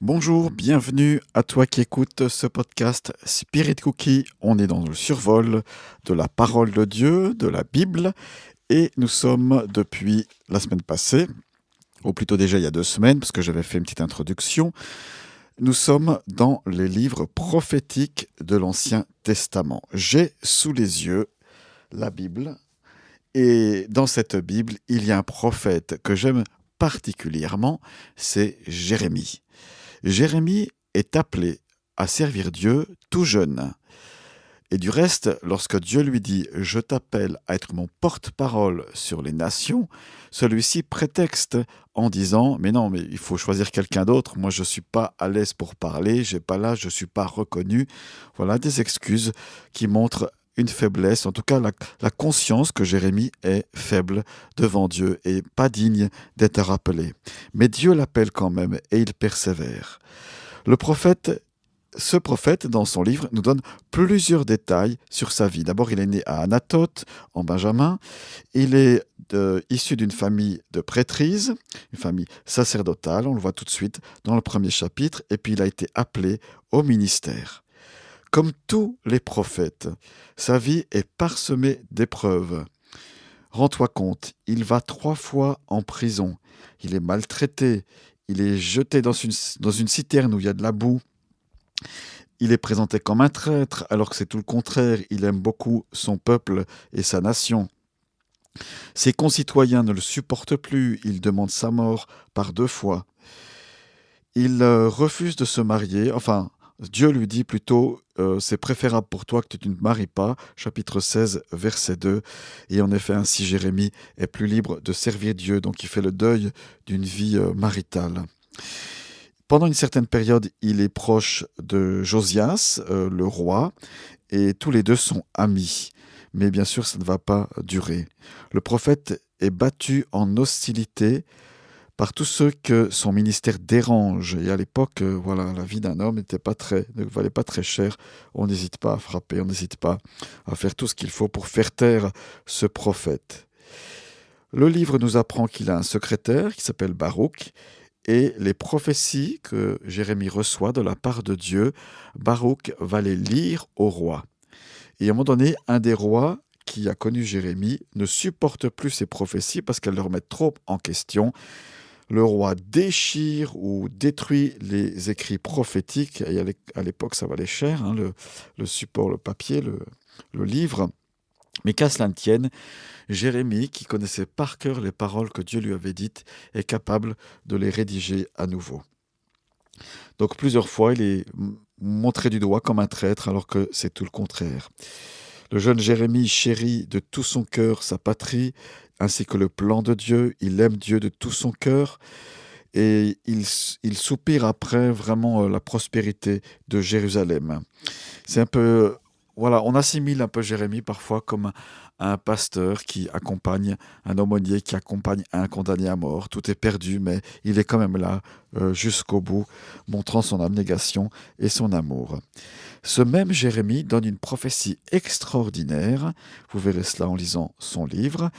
Bonjour, bienvenue à toi qui écoutes ce podcast Spirit Cookie. On est dans le survol de la parole de Dieu, de la Bible, et nous sommes depuis la semaine passée, ou plutôt déjà il y a 2 semaines, parce que j'avais fait une petite introduction, nous sommes dans les livres prophétiques de l'Ancien Testament. J'ai sous les yeux la Bible, et dans cette Bible, il y a un prophète que j'aime particulièrement, c'est Jérémie. Jérémie est appelé à servir Dieu tout jeune. Et du reste, lorsque Dieu lui dit « Je t'appelle à être mon porte-parole sur les nations », celui-ci prétexte en disant « Mais non, mais il faut choisir quelqu'un d'autre, moi je ne suis pas à l'aise pour parler, j'ai pas l'âge, je ne suis pas reconnu ». Voilà des excuses qui montrent une faiblesse, en tout cas la conscience que Jérémie est faible devant Dieu et pas digne d'être rappelé. Mais Dieu l'appelle quand même et il persévère. Ce prophète, dans son livre, nous donne plusieurs détails sur sa vie. D'abord, il est né à Anathoth, en Benjamin. Il est issu d'une famille de prêtrises, une famille sacerdotale, on le voit tout de suite dans le premier chapitre, et puis il a été appelé au ministère. Comme tous les prophètes, sa vie est parsemée d'épreuves. Rends-toi compte, il va 3 fois en prison, il est maltraité, il est jeté dans une citerne où il y a de la boue, il est présenté comme un traître alors que c'est tout le contraire, il aime beaucoup son peuple et sa nation. Ses concitoyens ne le supportent plus, ils demandent sa mort par 2 fois. Il refuse de se marier, enfin, Dieu lui dit plutôt c'est préférable pour toi que tu ne te maries pas, chapitre 16, verset 2. Et en effet, ainsi Jérémie est plus libre de servir Dieu, donc il fait le deuil d'une vie maritale. Pendant une certaine période, il est proche de Josias, le roi, et tous les deux sont amis. Mais bien sûr, ça ne va pas durer. Le prophète est battu en hostilité par tous ceux que son ministère dérange. Et à l'époque, voilà, la vie d'un homme ne valait pas très cher. On n'hésite pas à frapper, on n'hésite pas à faire tout ce qu'il faut pour faire taire ce prophète. Le livre nous apprend qu'il a un secrétaire qui s'appelle Baruch, et les prophéties que Jérémie reçoit de la part de Dieu, Baruch va les lire au roi. Et à un moment donné, un des rois qui a connu Jérémie ne supporte plus ces prophéties parce qu'elles le remettent trop en question. Le roi déchire ou détruit les écrits prophétiques, et à l'époque ça valait cher, hein, le support, le papier, le livre. Mais qu'à cela ne tienne, Jérémie, qui connaissait par cœur les paroles que Dieu lui avait dites, est capable de les rédiger à nouveau. Donc plusieurs fois, il est montré du doigt comme un traître, alors que c'est tout le contraire. Le jeune Jérémie chérit de tout son cœur sa patrie, ainsi que le plan de Dieu. Il aime Dieu de tout son cœur, et il soupire après vraiment la prospérité de Jérusalem. C'est un peu... Voilà, on assimile un peu Jérémie parfois comme un pasteur qui accompagne un aumônier, qui accompagne un condamné à mort. Tout est perdu, mais il est quand même là jusqu'au bout, montrant son abnégation et son amour. Ce même Jérémie donne une prophétie extraordinaire, vous verrez cela en lisant son livre,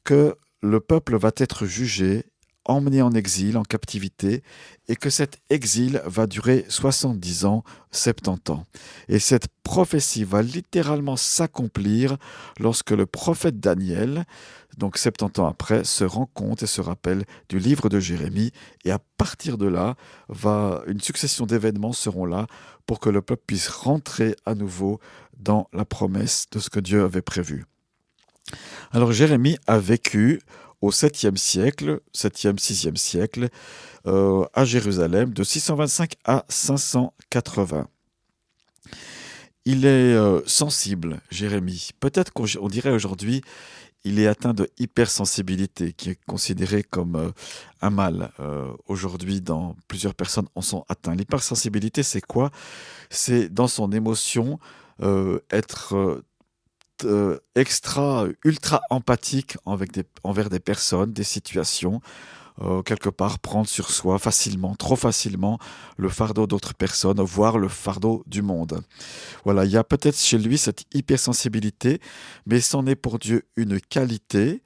que le peuple va être jugé, emmené en exil, en captivité, et que cet exil va durer 70 ans, 70 ans. Et cette prophétie va littéralement s'accomplir lorsque le prophète Daniel, donc 70 ans après, se rend compte et se rappelle du livre de Jérémie, et à partir de là, une succession d'événements seront là pour que le peuple puisse rentrer à nouveau dans la promesse de ce que Dieu avait prévu. Alors Jérémie a vécu au 7e siècle, 7e, 6e siècle, à Jérusalem, de 625 à 580. Il est sensible, Jérémie. Peut-être qu'on dirait aujourd'hui, il est atteint de hypersensibilité, qui est considéré comme un mal. Aujourd'hui, dans plusieurs personnes en sont atteintes. L'hypersensibilité, c'est quoi? C'est dans son émotion être ultra empathique envers des personnes, des situations, quelque part prendre sur soi facilement, trop facilement, le fardeau d'autres personnes, voire le fardeau du monde. Voilà, il y a peut-être chez lui cette hypersensibilité, mais c'en est pour Dieu une qualité,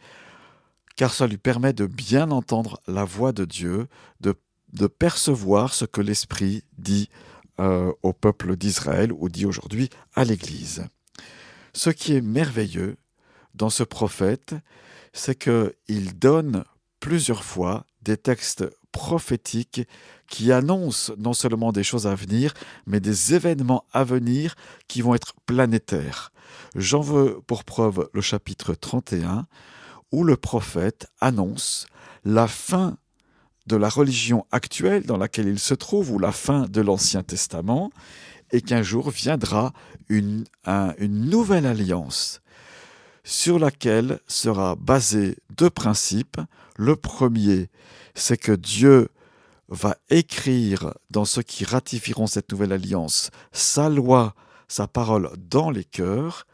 car ça lui permet de bien entendre la voix de Dieu, de percevoir ce que l'Esprit dit au peuple d'Israël ou dit aujourd'hui à l'Église. Ce qui est merveilleux dans ce prophète, c'est qu'il donne plusieurs fois des textes prophétiques qui annoncent non seulement des choses à venir, mais des événements à venir qui vont être planétaires. J'en veux pour preuve le chapitre 31, où le prophète annonce la fin de la religion actuelle dans laquelle il se trouve, ou la fin de l'Ancien Testament, et qu'un jour viendra une nouvelle alliance sur laquelle sera basé deux principes. Le premier, c'est que Dieu va écrire dans ceux qui ratifieront cette nouvelle alliance sa loi, sa parole dans les cœurs,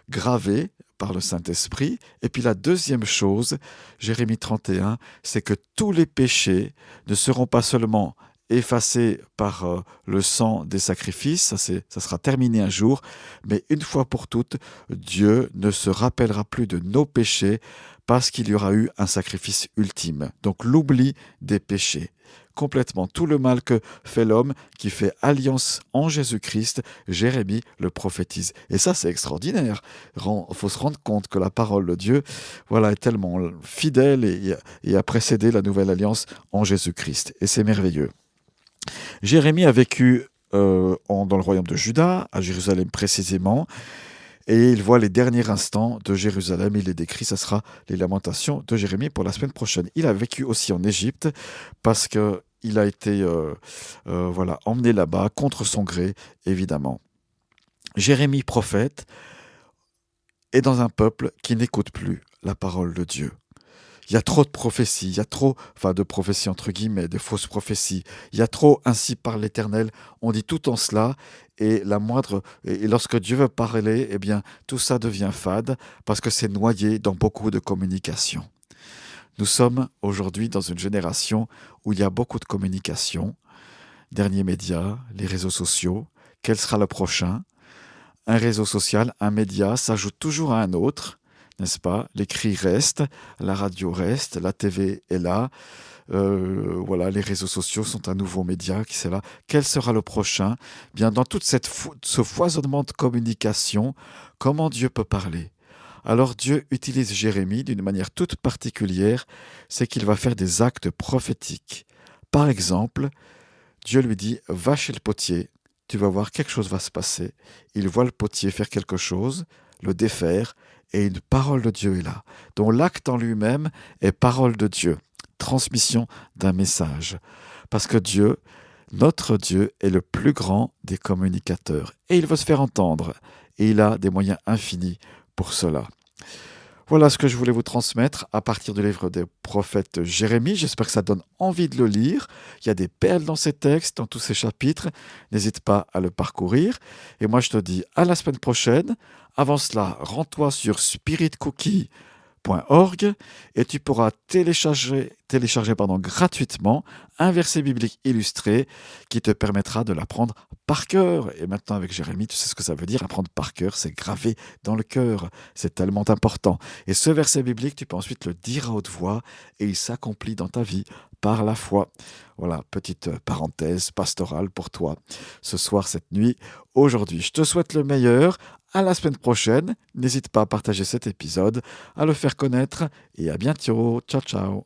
gravée par le Saint-Esprit. Et puis la deuxième chose, Jérémie 31, c'est que tous les péchés ne seront pas seulement effacés par le sang des sacrifices, ça sera terminé un jour, mais une fois pour toutes, Dieu ne se rappellera plus de nos péchés parce qu'il y aura eu un sacrifice ultime. Donc l'oubli des péchés. Complètement tout le mal que fait l'homme qui fait alliance en Jésus-Christ, Jérémie le prophétise. Et ça, c'est extraordinaire. Il faut se rendre compte que la parole de Dieu est tellement fidèle et a précédé la nouvelle alliance en Jésus-Christ. Et c'est merveilleux. Jérémie a vécu dans le royaume de Juda, à Jérusalem précisément, et il voit les derniers instants de Jérusalem. Il les décrit, ça sera les lamentations de Jérémie pour la semaine prochaine. Il a vécu aussi en Égypte parce qu'il a été emmené là-bas contre son gré, évidemment. Jérémie, prophète, est dans un peuple qui n'écoute plus la parole de Dieu. Il y a trop de prophéties, il y a trop, de prophéties entre guillemets, de fausses prophéties. Il y a trop ainsi par l'Éternel. On dit tout en cela, et lorsque Dieu veut parler, eh bien, tout ça devient fade parce que c'est noyé dans beaucoup de communication. Nous sommes aujourd'hui dans une génération où il y a beaucoup de communication. Derniers médias, les réseaux sociaux. Quel sera le prochain ? Un réseau social, un média s'ajoute toujours à un autre. N'est-ce pas? L'écrit reste, la radio reste, la TV est là. Les réseaux sociaux sont un nouveau média qui est là. Quel sera le prochain? Bien, dans tout ce foisonnement de communication, comment Dieu peut parler? Alors Dieu utilise Jérémie d'une manière toute particulière, c'est qu'il va faire des actes prophétiques. Par exemple, Dieu lui dit « Va chez le potier, tu vas voir quelque chose va se passer. » Il voit le potier faire quelque chose, le défaire, et une parole de Dieu est là, dont l'acte en lui-même est parole de Dieu, transmission d'un message. Parce que Dieu, notre Dieu, est le plus grand des communicateurs. Et il veut se faire entendre. Et il a des moyens infinis pour cela. Voilà ce que je voulais vous transmettre à partir du livre des prophètes Jérémie. J'espère que ça donne envie de le lire. Il y a des perles dans ces textes, dans tous ces chapitres. N'hésite pas à le parcourir. Et moi, je te dis à la semaine prochaine. Avant cela, rends-toi sur spiritcookie.org et tu pourras télécharger gratuitement un verset biblique illustré qui te permettra de l'apprendre par cœur. Et maintenant, avec Jérémie, tu sais ce que ça veut dire, apprendre par cœur, c'est gravé dans le cœur. C'est tellement important. Et ce verset biblique, tu peux ensuite le dire à haute voix et il s'accomplit dans ta vie par la foi. Voilà, petite parenthèse pastorale pour toi ce soir, cette nuit, aujourd'hui. Je te souhaite le meilleur. À la semaine prochaine. N'hésite pas à partager cet épisode, à le faire connaître et à bientôt. Ciao, ciao.